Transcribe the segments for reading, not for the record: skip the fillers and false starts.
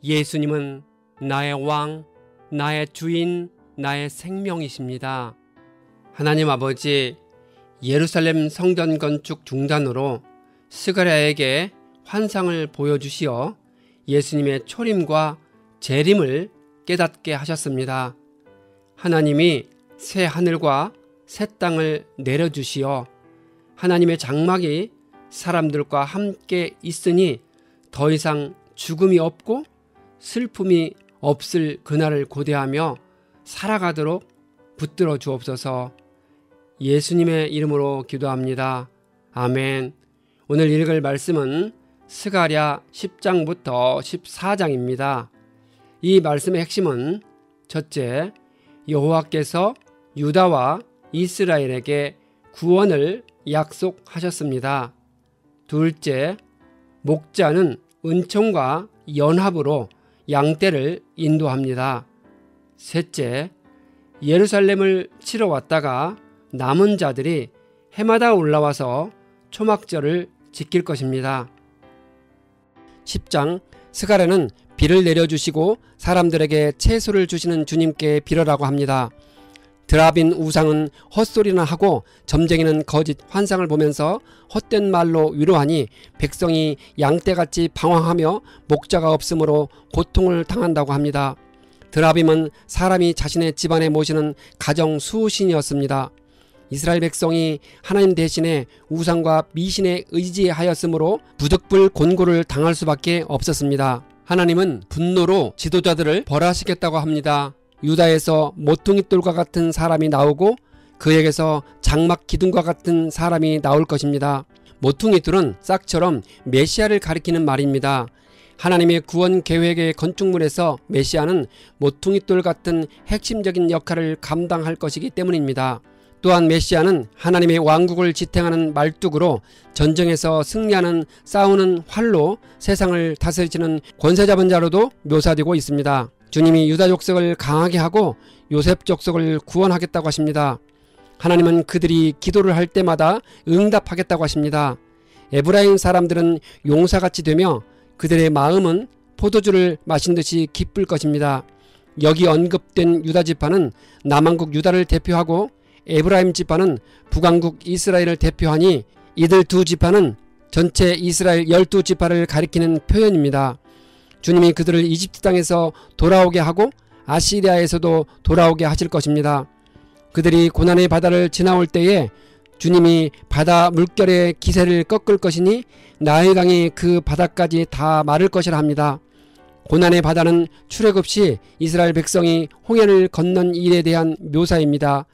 예수님은 나의 왕, 나의 주인, 나의 생명이십니다. 하나님 아버지, 예루살렘 성전 건축 중단으로 스가랴에게 환상을 보여주시어 예수님의 초림과 재림을 깨닫게 하셨습니다. 하나님이 새 하늘과 새 땅을 내려주시어 하나님의 장막이 사람들과 함께 있으니 더 이상 죽음이 없고 슬픔이 없을 그날을 고대하며 살아가도록 붙들어 주옵소서. 예수님의 이름으로 기도합니다. 아멘. 오늘 읽을 말씀은 스가랴 10장부터 14장입니다. 이 말씀의 핵심은 첫째, 여호와께서 유다와 이스라엘에게 구원을 약속하셨습니다. 둘째, 목자는 은총과 연합으로 양떼를 인도합니다. 셋째, 예루살렘을 치러 왔다가 남은 자들이 해마다 올라와서 초막절을 지킬 것입니다. 10장, 스가랴는 비를 내려주시고 사람들에게 채소를 주시는 주님께 빌어라고 합니다. 드라빈 우상은 헛소리나 하고 점쟁이는 거짓 환상을 보면서 헛된 말로 위로하니 백성이 양떼같이 방황하며 목자가 없으므로 고통을 당한다고 합니다. 드라빔은 사람이 자신의 집안에 모시는 가정 수호신이었습니다. 이스라엘 백성이 하나님 대신에 우상과 미신에 의지하였으므로 부득불 곤고를 당할 수밖에 없었습니다. 하나님은 분노로 지도자들을 벌하시겠다고 합니다. 유다에서 모퉁이돌과 같은 사람이 나오고 그에게서 장막 기둥과 같은 사람이 나올 것입니다. 모퉁이돌은 싹처럼 메시아를 가리키는 말입니다. 하나님의 구원 계획의 건축물에서 메시아는 모퉁이돌 같은 핵심적인 역할을 감당할 것이기 때문입니다. 또한 메시아는 하나님의 왕국을 지탱하는 말뚝으로 전쟁에서 승리하는 싸우는 활로 세상을 다스리는 권세 잡은 자로도 묘사되고 있습니다. 주님이 유다 족속을 강하게 하고 요셉 족속을 구원하겠다고 하십니다. 하나님은 그들이 기도를 할 때마다 응답하겠다고 하십니다. 에브라임 사람들은 용사같이 되며 그들의 마음은 포도주를 마신 듯이 기쁠 것입니다. 여기 언급된 유다 지파는 남왕국 유다를 대표하고 에브라임 지파는 북왕국 이스라엘을 대표하니 이들 두 지파는 전체 이스라엘 12지파를 가리키는 표현입니다. 주님이 그들을 이집트 땅에서 돌아오게 하고 아시리아에서도 돌아오게 하실 것입니다. 그들이 고난의 바다를 지나올 때에 주님이 바다 물결의 기세를 꺾을 것이니 나일강이 그 바다까지 다 마를 것이라 합니다. 고난의 바다는 출애굽 시 이스라엘 백성이 홍해를 건넌 일에 대한 묘사입니다.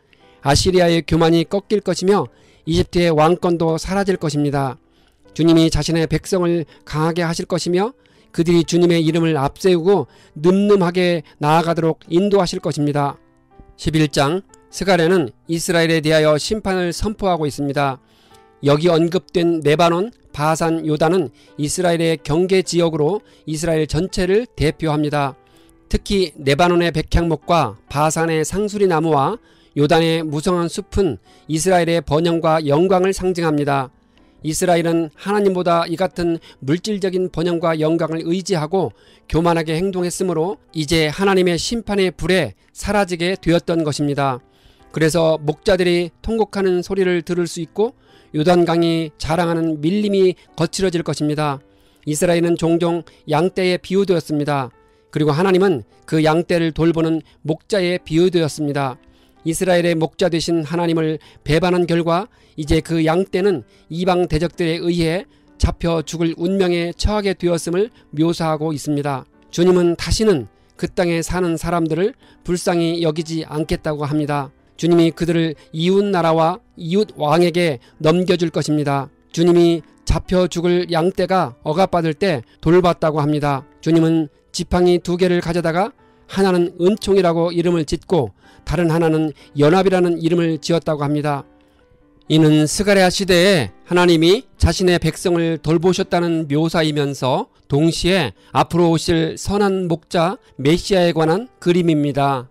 아시리아의 교만이 꺾일 것이며 이집트의 왕권도 사라질 것입니다. 주님이 자신의 백성을 강하게 하실 것이며 그들이 주님의 이름을 앞세우고 늠름하게 나아가도록 인도하실 것입니다. 11장, 스가랴는 이스라엘에 대하여 심판을 선포하고 있습니다. 여기 언급된 레바논, 바산, 요단은 이스라엘의 경계지역으로 이스라엘 전체를 대표합니다. 특히 레바논의 백향목과 바산의 상수리 나무와 요단의 무성한 숲은 이스라엘의 번영과 영광을 상징합니다. 이스라엘은 하나님보다 이 같은 물질적인 번영과 영광을 의지하고 교만하게 행동했으므로 이제 하나님의 심판의 불에 사라지게 되었던 것입니다. 그래서 목자들이 통곡하는 소리를 들을 수 있고 요단강이 자랑하는 밀림이 거칠어질 것입니다. 이스라엘은 종종 양떼에 비유되었습니다. 그리고 하나님은 그 양떼를 돌보는 목자에 비유되었습니다. 이스라엘의 목자 되신 하나님을 배반한 결과 이제 그 양떼는 이방 대적들에 의해 잡혀 죽을 운명에 처하게 되었음을 묘사하고 있습니다. 주님은 다시는 그 땅에 사는 사람들을 불쌍히 여기지 않겠다고 합니다. 주님이 그들을 이웃 나라와 이웃 왕에게 넘겨줄 것입니다. 주님이 잡혀 죽을 양떼가 억압받을 때 돌봤다고 합니다. 주님은 지팡이 2개를 가져다가 하나는 은총이라고 이름을 짓고 다른 하나는 연합이라는 이름을 지었다고 합니다. 이는 스가랴 시대에 하나님이 자신의 백성을 돌보셨다는 묘사이면서 동시에 앞으로 오실 선한 목자 메시아에 관한 그림입니다.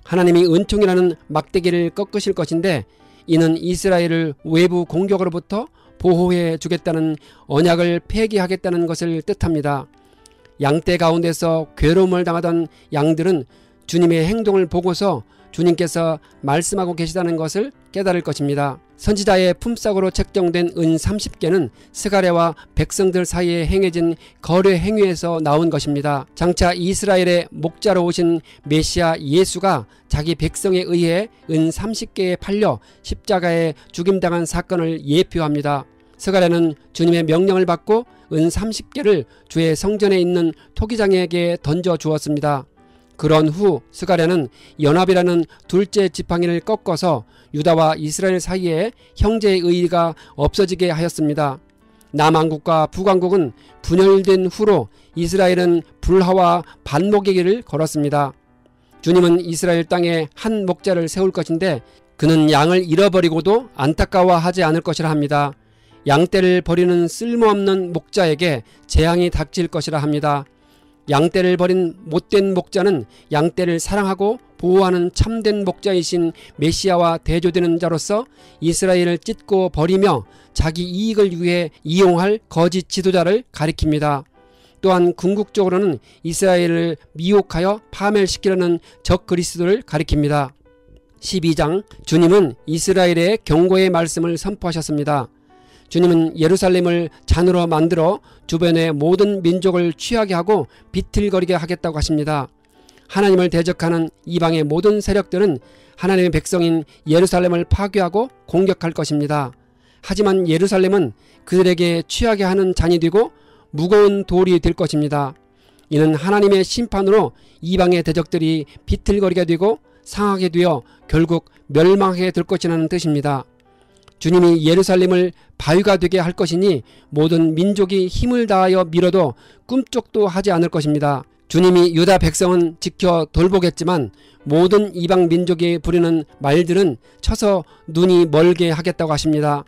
하나님이 은총이라는 막대기를 꺾으실 것인데 이는 이스라엘을 외부 공격으로부터 보호해 주겠다는 언약을 폐기하겠다는 것을 뜻합니다. 양떼 가운데서 괴로움을 당하던 양들은 주님의 행동을 보고서 주님께서 말씀하고 계시다는 것을 깨달을 것입니다. 선지자의 품삯으로 책정된 은 30개는 스가랴와 백성들 사이에 행해진 거래 행위에서 나온 것입니다. 장차 이스라엘의 목자로 오신 메시아 예수가 자기 백성에 의해 은 30개에 팔려 십자가에 죽임당한 사건을 예표합니다. 스가랴는 주님의 명령을 받고 은 30개를 주의 성전에 있는 토기장에게 던져 주었습니다. 그런 후 스가랴는 연합이라는 둘째 지팡이를 꺾어서 유다와 이스라엘 사이에 형제의 의의가 없어지게 하였습니다. 남왕국과 북왕국은 분열된 후로 이스라엘은 불화와 반목의 길을 걸었습니다. 주님은 이스라엘 땅에 한 목자를 세울 것인데 그는 양을 잃어버리고도 안타까워하지 않을 것이라 합니다. 양떼를 버리는 쓸모없는 목자에게 재앙이 닥칠 것이라 합니다. 양떼를 버린 못된 목자는 양떼를 사랑하고 보호하는 참된 목자이신 메시아와 대조되는 자로서 이스라엘을 찢고 버리며 자기 이익을 위해 이용할 거짓 지도자를 가리킵니다. 또한 궁극적으로는 이스라엘을 미혹하여 파멸시키려는 적 그리스도를 가리킵니다. 12장 주님은 이스라엘의 경고의 말씀을 선포하셨습니다. 주님은 예루살렘을 잔으로 만들어 주변의 모든 민족을 취하게 하고 비틀거리게 하겠다고 하십니다. 하나님을 대적하는 이방의 모든 세력들은 하나님의 백성인 예루살렘을 파괴하고 공격할 것입니다. 하지만 예루살렘은 그들에게 취하게 하는 잔이 되고 무거운 돌이 될 것입니다. 이는 하나님의 심판으로 이방의 대적들이 비틀거리게 되고 상하게 되어 결국 멸망하게 될 것이라는 뜻입니다. 주님이 예루살렘을 바위가 되게 할 것이니 모든 민족이 힘을 다하여 밀어도 꿈쩍도 하지 않을 것입니다. 주님이 유다 백성은 지켜 돌보겠지만 모든 이방 민족이 부리는 말들은 쳐서 눈이 멀게 하겠다고 하십니다.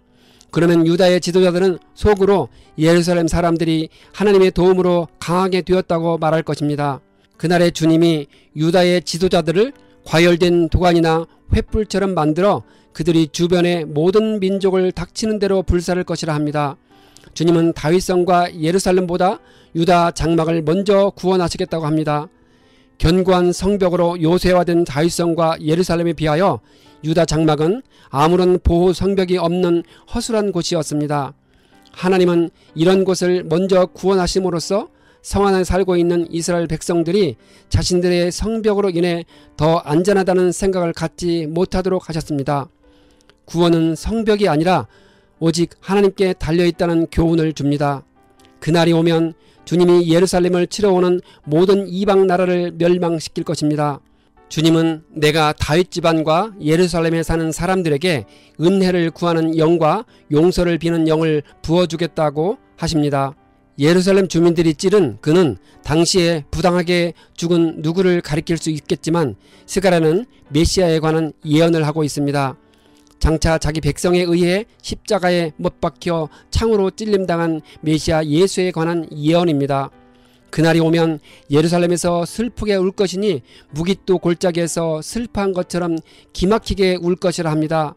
그러면 유다의 지도자들은 속으로 예루살렘 사람들이 하나님의 도움으로 강하게 되었다고 말할 것입니다. 그날의 주님이 유다의 지도자들을 과열된 도관이나 횃불처럼 만들어 그들이 주변의 모든 민족을 닥치는 대로 불사를 것이라 합니다. 주님은 다윗성과 예루살렘보다 유다 장막을 먼저 구원하시겠다고 합니다. 견고한 성벽으로 요새화된 다윗성과 예루살렘에 비하여 유다 장막은 아무런 보호 성벽이 없는 허술한 곳이었습니다. 하나님은 이런 곳을 먼저 구원하심으로써 성 안에 살고 있는 이스라엘 백성들이 자신들의 성벽으로 인해 더 안전하다는 생각을 갖지 못하도록 하셨습니다. 구원은 성벽이 아니라 오직 하나님께 달려있다는 교훈을 줍니다. 그날이 오면 주님이 예루살렘을 치러오는 모든 이방 나라를 멸망시킬 것입니다. 주님은 내가 다윗 집안과 예루살렘에 사는 사람들에게 은혜를 구하는 영과 용서를 비는 영을 부어주겠다고 하십니다. 예루살렘 주민들이 찌른 그는 당시에 부당하게 죽은 누구를 가리킬 수 있겠지만 스가랴는 메시아에 관한 예언을 하고 있습니다. 장차 자기 백성에 의해 십자가에 못 박혀 창으로 찔림당한 메시아 예수에 관한 예언입니다. 그날이 오면 예루살렘에서 슬프게 울 것이니 무깃도 골짜기에서 슬퍼한 것처럼 기막히게 울 것이라 합니다.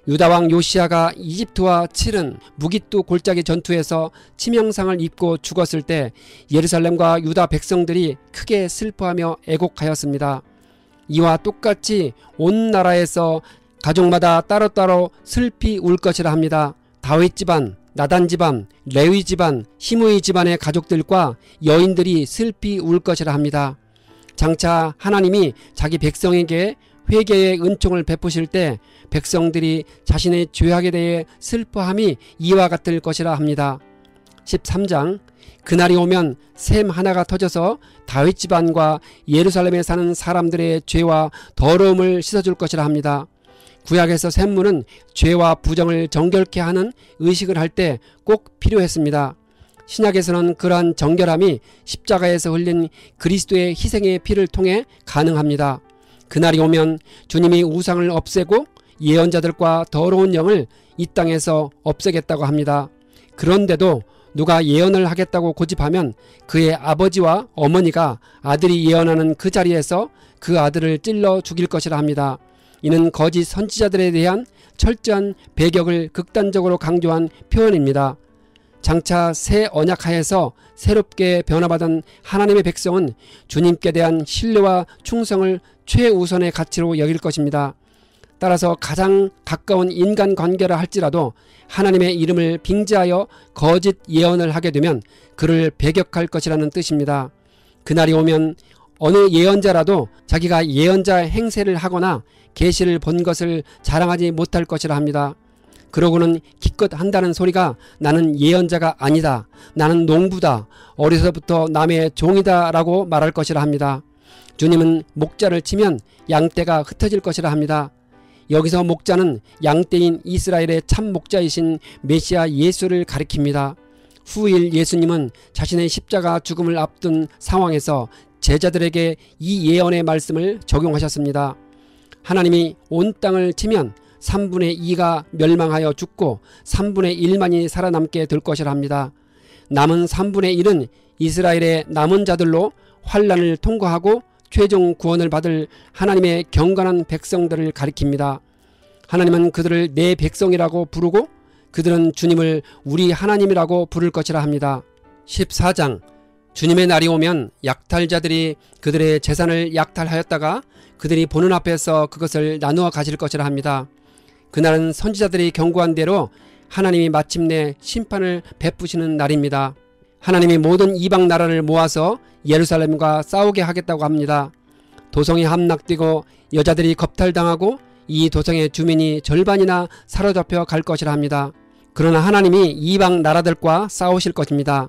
유다왕 요시야가 이집트와 치른 무깃도 골짜기 전투에서 치명상을 입고 죽었을 때 예루살렘과 유다 백성들이 크게 슬퍼하며 애곡하였습니다. 이와 똑같이 온 나라에서 가족마다 따로따로 슬피 울 것이라 합니다. 다윗 집안, 나단 집안, 레위 집안, 시므이 집안의 가족들과 여인들이 슬피 울 것이라 합니다. 장차 하나님이 자기 백성에게 회개의 은총을 베푸실 때 백성들이 자신의 죄악에 대해 슬퍼함이 이와 같을 것이라 합니다. 13장 그날이 오면 샘 하나가 터져서 다윗 집안과 예루살렘에 사는 사람들의 죄와 더러움을 씻어줄 것이라 합니다. 구약에서 샘물은 죄와 부정을 정결케 하는 의식을 할 때 꼭 필요했습니다. 신약에서는 그러한 정결함이 십자가에서 흘린 그리스도의 희생의 피를 통해 가능합니다. 그날이 오면 주님이 우상을 없애고 예언자들과 더러운 영을 이 땅에서 없애겠다고 합니다. 그런데도 누가 예언을 하겠다고 고집하면 그의 아버지와 어머니가 아들이 예언하는 그 자리에서 그 아들을 찔러 죽일 것이라 합니다. 이는 거짓 선지자들에 대한 철저한 배격을 극단적으로 강조한 표현입니다. 장차 새 언약하에서 새롭게 변화받은 하나님의 백성은 주님께 대한 신뢰와 충성을 최우선의 가치로 여길 것입니다. 따라서 가장 가까운 인간관계라 할지라도 하나님의 이름을 빙자하여 거짓 예언을 하게 되면 그를 배격할 것이라는 뜻입니다. 그날이 오면 어느 예언자라도 자기가 예언자 행세를 하거나 계시를 본 것을 자랑하지 못할 것이라 합니다. 그러고는 기껏 한다는 소리가 나는 예언자가 아니다, 나는 농부다, 어려서부터 남의 종이다 라고 말할 것이라 합니다. 주님은 목자를 치면 양떼가 흩어질 것이라 합니다. 여기서 목자는 양떼인 이스라엘의 참 목자이신 메시아 예수를 가리킵니다. 후일 예수님은 자신의 십자가 죽음을 앞둔 상황에서 제자들에게 이 예언의 말씀을 적용하셨습니다. 하나님이 온 땅을 치면 3분의 2가 멸망하여 죽고 3분의 1만이 살아남게 될 것이라 합니다. 남은 3분의 1은 이스라엘의 남은 자들로 환란을 통과하고 최종 구원을 받을 하나님의 경건한 백성들을 가리킵니다. 하나님은 그들을 내 백성이라고 부르고 그들은 주님을 우리 하나님이라고 부를 것이라 합니다. 14장 주님의 날이 오면 약탈자들이 그들의 재산을 약탈하였다가 그들이 보는 앞에서 그것을 나누어 가질 것이라 합니다. 그날은 선지자들이 경고한 대로 하나님이 마침내 심판을 베푸시는 날입니다. 하나님이 모든 이방 나라를 모아서 예루살렘과 싸우게 하겠다고 합니다. 도성이 함락되고 여자들이 겁탈당하고 이 도성의 주민이 절반이나 사로잡혀 갈 것이라 합니다. 그러나 하나님이 이방 나라들과 싸우실 것입니다.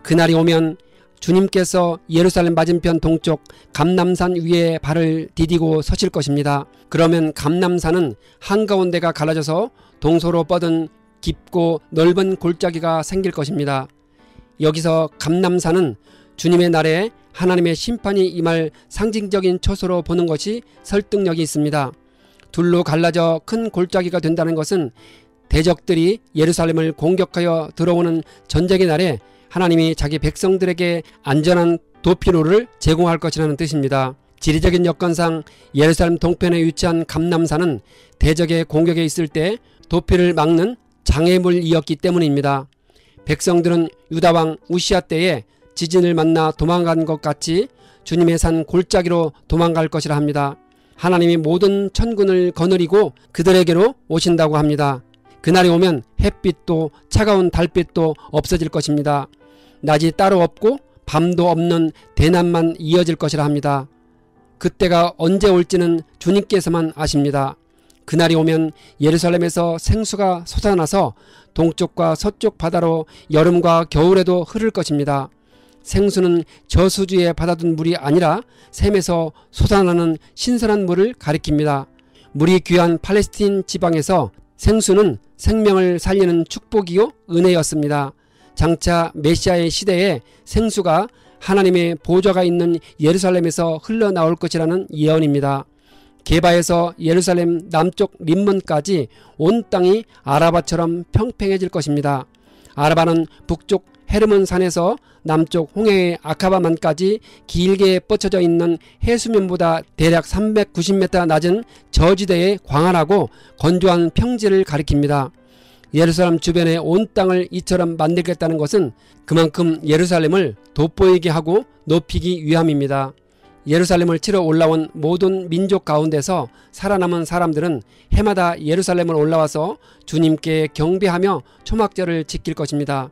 그날이 오면 주님께서 예루살렘 맞은편 동쪽 감람산 위에 발을 디디고 서실 것입니다. 그러면 감람산은 한가운데가 갈라져서 동서로 뻗은 깊고 넓은 골짜기가 생길 것입니다. 여기서 감람산은 주님의 날에 하나님의 심판이 임할 상징적인 처소로 보는 것이 설득력이 있습니다. 둘로 갈라져 큰 골짜기가 된다는 것은 대적들이 예루살렘을 공격하여 들어오는 전쟁의 날에 하나님이 자기 백성들에게 안전한 도피로를 제공할 것이라는 뜻입니다. 지리적인 여건상 예루살렘 동편에 위치한 감람산은 대적의 공격에 있을 때 도피를 막는 장애물이었기 때문입니다. 백성들은 유다왕 우시아 때에 지진을 만나 도망간 것 같이 주님의 산 골짜기로 도망갈 것이라 합니다. 하나님이 모든 천군을 거느리고 그들에게로 오신다고 합니다. 그날이 오면 햇빛도 차가운 달빛도 없어질 것입니다. 낮이 따로 없고 밤도 없는 대낮만 이어질 것이라 합니다. 그때가 언제 올지는 주님께서만 아십니다. 그날이 오면 예루살렘에서 생수가 솟아나서 동쪽과 서쪽 바다로 여름과 겨울에도 흐를 것입니다. 생수는 저수지에 받아둔 물이 아니라 샘에서 솟아나는 신선한 물을 가리킵니다. 물이 귀한 팔레스틴 지방에서 생수는 생명을 살리는 축복이요 은혜였습니다. 장차 메시아의 시대에 생수가 하나님의 보좌가 있는 예루살렘에서 흘러나올 것이라는 예언입니다. 게바에서 예루살렘 남쪽 림몬까지 온 땅이 아라바처럼 평평해질 것입니다. 아라바는 북쪽 헤르몬 산에서 남쪽 홍해의 아카바만까지 길게 뻗쳐져 있는 해수면보다 대략 390m 낮은 저지대의 광활하고 건조한 평지를 가리킵니다. 예루살렘 주변의 온 땅을 이처럼 만들겠다는 것은 그만큼 예루살렘을 돋보이게 하고 높이기 위함입니다. 예루살렘을 치러 올라온 모든 민족 가운데서 살아남은 사람들은 해마다 예루살렘을 올라와서 주님께 경배하며 초막절을 지킬 것입니다.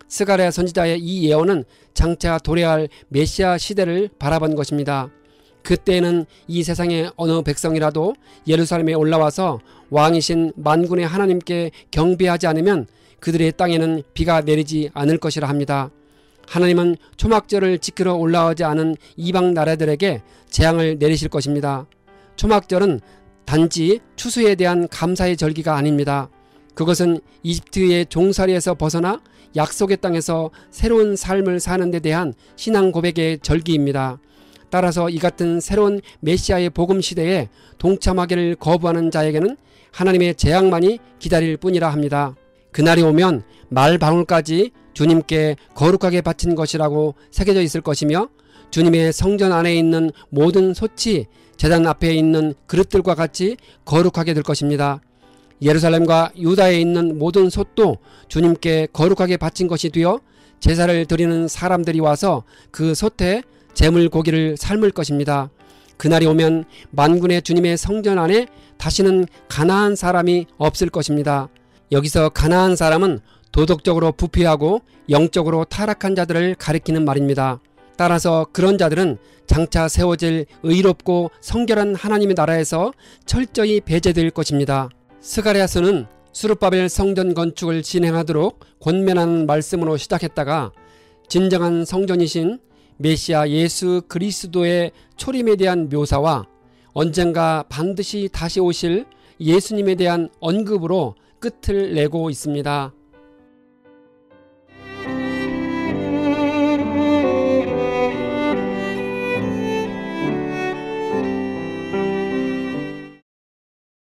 스가랴 선지자의 이 예언은 장차 도래할 메시아 시대를 바라본 것입니다. 그때에는 이 세상의 어느 백성이라도 예루살렘에 올라와서 왕이신 만군의 하나님께 경배하지 않으면 그들의 땅에는 비가 내리지 않을 것이라 합니다. 하나님은 초막절을 지키러 올라오지 않은 이방 나라들에게 재앙을 내리실 것입니다. 초막절은 단지 추수에 대한 감사의 절기가 아닙니다. 그것은 이집트의 종살이에서 벗어나 약속의 땅에서 새로운 삶을 사는 데 대한 신앙 고백의 절기입니다. 따라서 이 같은 새로운 메시아의 복음 시대에 동참하기를 거부하는 자에게는 하나님의 재앙만이 기다릴 뿐이라 합니다. 그날이 오면 말방울까지 주님께 거룩하게 바친 것이라고 새겨져 있을 것이며 주님의 성전 안에 있는 모든 솥이 제단 앞에 있는 그릇들과 같이 거룩하게 될 것입니다. 예루살렘과 유다에 있는 모든 솥도 주님께 거룩하게 바친 것이 되어 제사를 드리는 사람들이 와서 그 솥에 제물 고기를 삶을 것입니다. 그날이 오면 만군의 주님의 성전 안에 다시는 가나안 사람이 없을 것입니다. 여기서 가나안 사람은 도덕적으로 부패하고 영적으로 타락한 자들을 가리키는 말입니다. 따라서 그런 자들은 장차 세워질 의롭고 성결한 하나님의 나라에서 철저히 배제될 것입니다. 스가랴서는 스룹바벨 성전 건축을 진행하도록 권면하는 말씀으로 시작했다가 진정한 성전이신 메시아 예수 그리스도의 초림에 대한 묘사와 언젠가 반드시 다시 오실 예수님에 대한 언급으로 끝을 내고 있습니다.